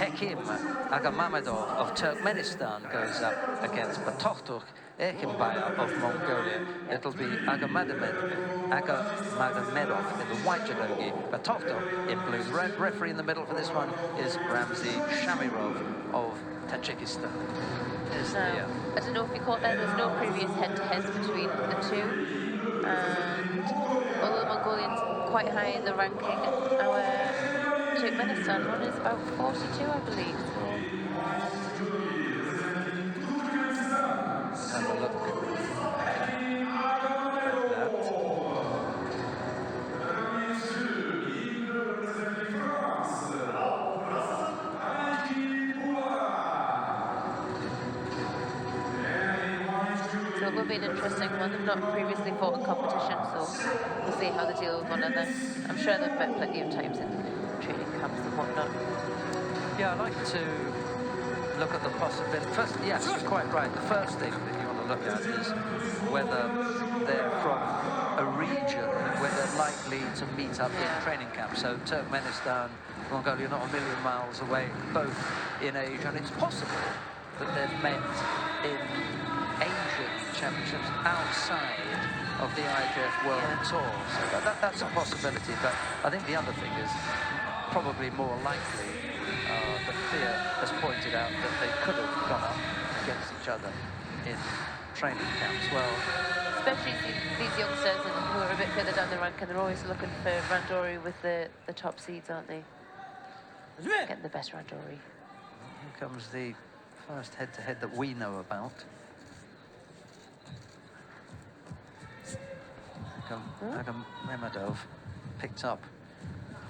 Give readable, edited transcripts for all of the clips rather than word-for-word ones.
Hekim AGAMAMMEDOV of Turkmenistan goes up against BATTOGTOKH Erkhembayar of Mongolia. It'll be AGAMAMMEDOV in the white jalogi, BATTOGTOKH in blue. The referee in the middle for this one is Ramzi Shamirov of Tajikistan. I don't know if you caught that, there's no previous head-to-heads between the two. And although the Mongolians quite high in the ranking, our Turkmenistan one is about 42, I believe. So have a look at that. So it will be an interesting one. They've not previously fought in competition, so we'll see how they deal with one another. I'm sure they've met plenty of times in training camps and whatnot. Yeah, I'd like to look at the possibility. First, yes, you're quite right. The first thing that you want to look at is whether they're from a region where they're likely to meet up in training camps. So Turkmenistan, Mongolia, not a million miles away, both in Asia, and it's possible that they've met in Asian championships outside of the IJF World Tour. So that's a possibility, but I think the other thing is probably more likely that Thea has pointed out that they could have gone up against each other in training camps. Well, especially these youngsters who are a bit further down the rank, and they're always looking for randori with the top seeds, aren't they? Getting the best randori. Here comes the first head-to-head that we know about. AGAMAMMEDOV picked up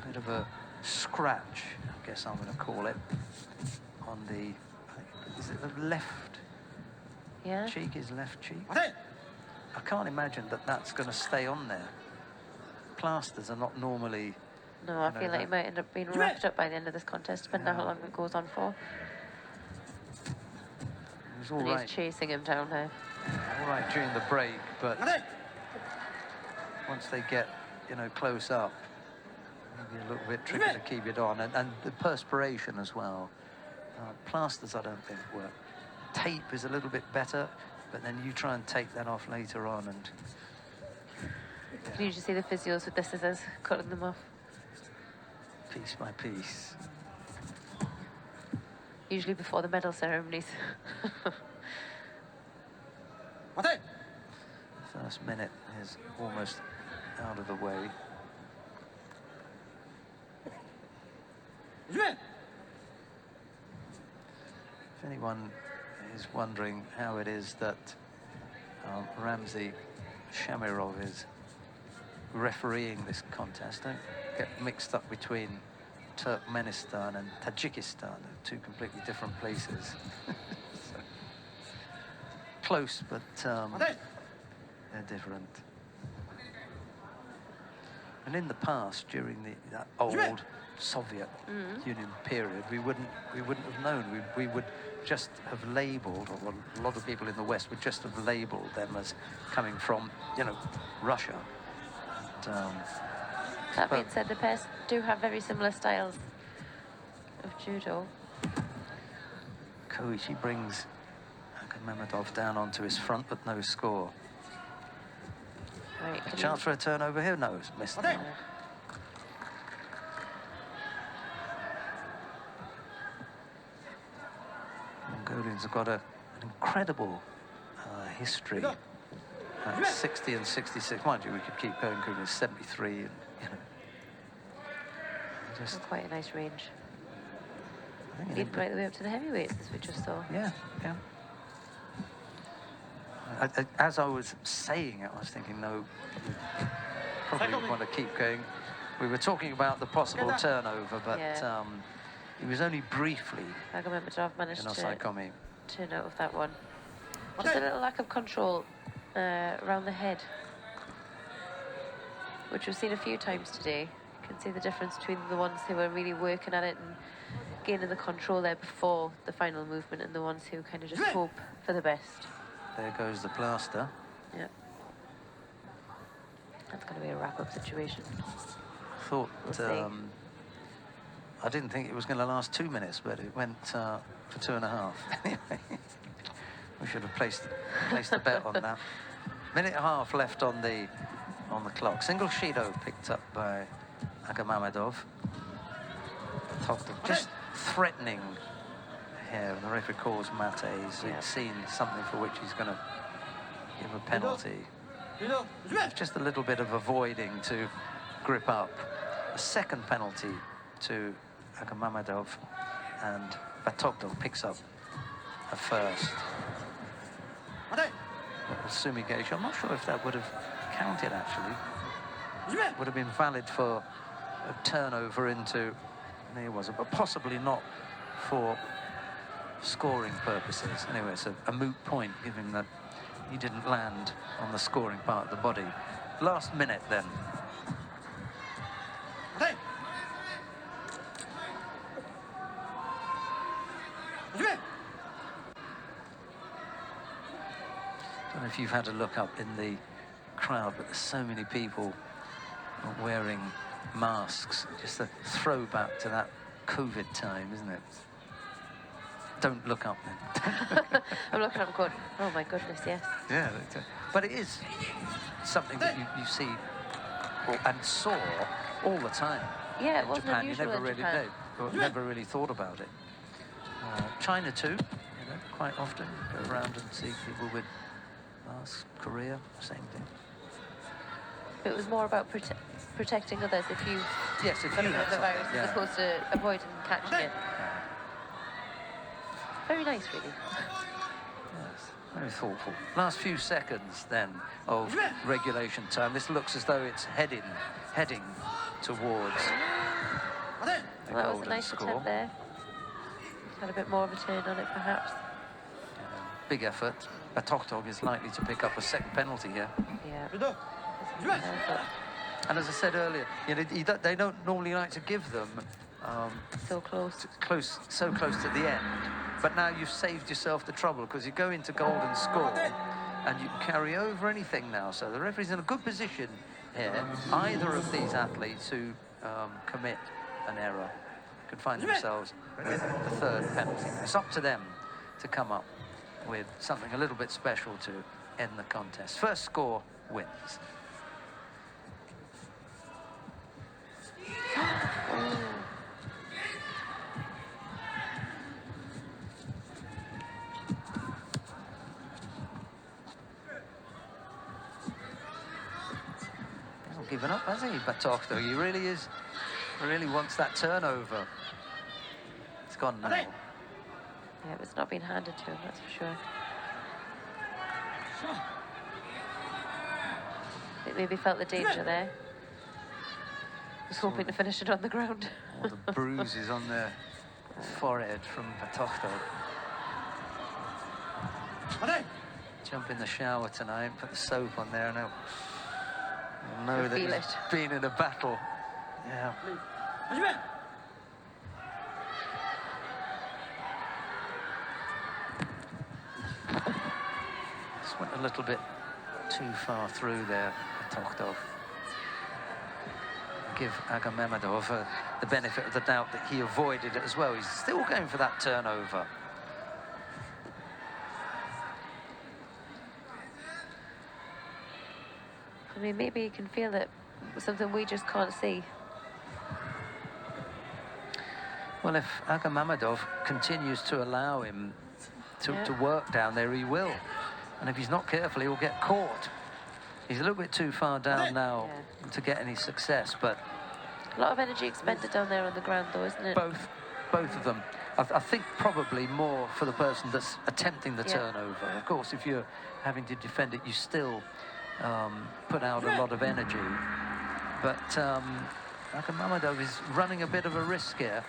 a bit of a scratch, I guess I'm going to call it, on the, is it the left cheek, his left cheek? I can't imagine that that's going to stay on there. Plasters are not normally... No, I feel like he might end up being wrapped up by the end of this contest, depending on how long it goes on for. He's all right. He's chasing him down here. All right during the break, but once they get, close up, maybe a little bit tricky to keep it on, and the perspiration as well. Plasters, I don't think work. Tape is a little bit better, but then you try and take that off later on, and you can usually see the physios with the scissors cutting them off, piece by piece. Usually before the medal ceremonies. First minute is almost out of the way. If anyone is wondering how it is that Ramzi Shamirov is refereeing this contest, don't get mixed up between Turkmenistan and Tajikistan. They're two completely different places. So, close, but they're different. And in the past, during that old Soviet Union period, we wouldn't have known. We would just have labelled, or a lot of people in the West would just have labelled them as coming from, Russia. That being said, the pairs do have very similar styles of judo. Koichi brings AGAMAMMEDOV down onto his front, but no score. Right, A chance for a turnover here? No, it's missed. Mongolians have got an incredible history. 60 and 66. Mind you, we could keep going. It's 73, and just quite a nice range. Lead right the way up to the heavyweights, as we just saw. Yeah. As I was saying it, I was thinking, no, probably want to keep going. We were talking about the possible turnover, but it was only briefly. AGAMAMMEDOV managed to turn out of that one. Just a little lack of control around the head, which we've seen a few times today. You can see the difference between the ones who are really working at it and gaining the control there before the final movement, and the ones who kind of just hope for the best. There goes the plaster. Yep. That's going to be a wrap-up situation. Thought I didn't think it was going to last 2 minutes, but it went for 2.5. Anyway, we should have placed a bet on that. Minute and a half left on the clock. Single Shido picked up by AGAMAMMEDOV. BATTOGTOKH just threatening here. The referee calls Mate. He's seen something for which he's going to give a penalty. It's just a little bit of avoiding to grip up. A second penalty to AGAMAMMEDOV, and BATTOGTOKH picks up a first. Sumigation, I'm not sure if that would have counted actually. Would have been valid for a turnover into, there was it, but possibly not for scoring purposes. Anyway, it's a moot point, given that he didn't land on the scoring part of the body. Last minute then. I don't know if you've had a look up in the crowd, but there's so many people wearing masks. Just a throwback to that COVID time, isn't it? Don't look up then. I'm looking up going, oh my goodness, yes. Yeah, but it is something that you see and saw all the time. Yeah, it in wasn't Japan. unusual You never in really Japan. never really thought about it. China too, you know, quite often go around and see people with masks. Korea, same thing. It was more about protecting others if you Yes, if got you the had virus something, as opposed to avoiding catching it. Very nice, really. Yes, very thoughtful. Last few seconds then of regulation time. This looks as though it's heading towards the Well, that was a golden nice score. attempt there. Just had a bit more of a turn on it, perhaps. Big effort. BATTOGTOKH is likely to pick up a second penalty here. Yeah. And as I said earlier, you know, they don't normally like to give them So close. so close to the end. But now you've saved yourself the trouble, because you go into golden score and you can carry over anything now. So the referee's in a good position here. Either of these athletes who commit an error could find themselves with the third penalty. It's up to them to come up with something a little bit special to end the contest. First score wins. Hasn't given up, has he, BATTOGTOKH? He really wants that turnover. It's gone now. Yeah, it's not been handed to him, that's for sure. It maybe felt the danger there. Was hoping to finish it on the ground. All the bruises on the forehead from BATTOGTOKH. Jump in the shower tonight, put the soap on there, and I'll know that he's been in a battle. Yeah. Just went a little bit too far through there, BATTOGTOKH. Give AGAMAMMEDOV the benefit of the doubt that he avoided it as well. He's still going for that turnover. I mean, maybe you can feel it, something we just can't see. Well, if AGAMAMMEDOV continues to allow him to work down there, he will. And if he's not careful, he will get caught. He's a little bit too far down now to get any success, but... A lot of energy expended down there on the ground, though, isn't it? Both of them. I think probably more for the person that's attempting the turnover. Of course, if you're having to defend it, you still put out a lot of energy. But AGAMAMMEDOV is running a bit of a risk here.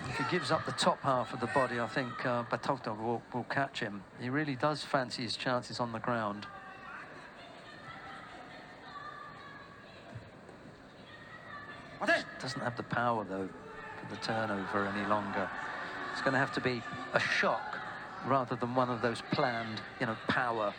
If he gives up the top half of the body, I think BATTOGTOKH will catch him. He really does fancy his chances on the ground. Doesn't have the power, though, for the turnover any longer. It's going to have to be a shock rather than one of those planned, you know, power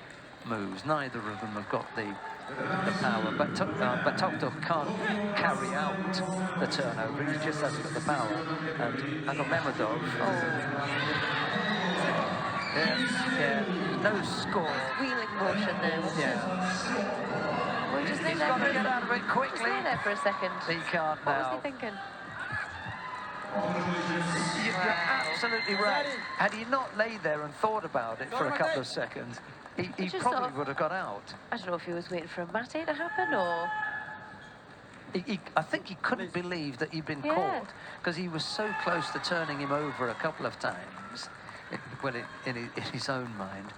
moves. Neither of them have got the the power. But BATTOGTOKH can't carry out the turnover. He just hasn't got the power. And AGAMAMMEDOV, yeah, no score. Wheeling motion there, wasn't it? Well, just lay He's there got for to get out of it quickly. Just lay there for a second. He can't What now. was he thinking? You're absolutely right. Had he not laid there and thought about it for a couple of seconds, he just probably sort of- would have got out. I don't know if he was waiting for a mate to happen or... I think he couldn't believe that he'd been caught, because he was so close to turning him over a couple of times, in his own mind.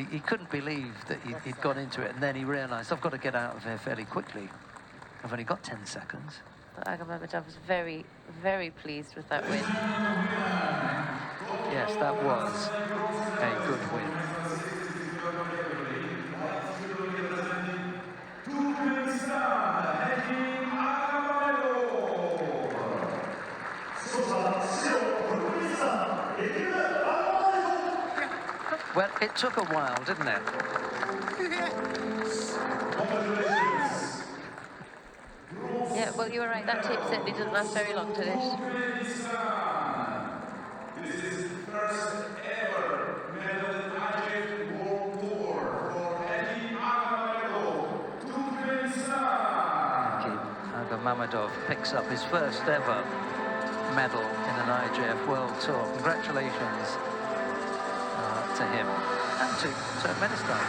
He couldn't believe that he'd got into it, and then he realised, I've got to get out of here fairly quickly. I've only got 10 seconds. But AGAMAMMEDOV was very, very pleased with that win. Yes, that was a good win. Well, it took a while, didn't it? Yeah, well, you were right. That tape certainly didn't last very long, did it? This is the first ever medal in IGF World Tour for Hekim AGAMAMMEDOV, Turkmenistan. AGAMAMMEDOV picks up his first ever medal in an IGF World Tour. Congratulations to him and to Turkmenistan.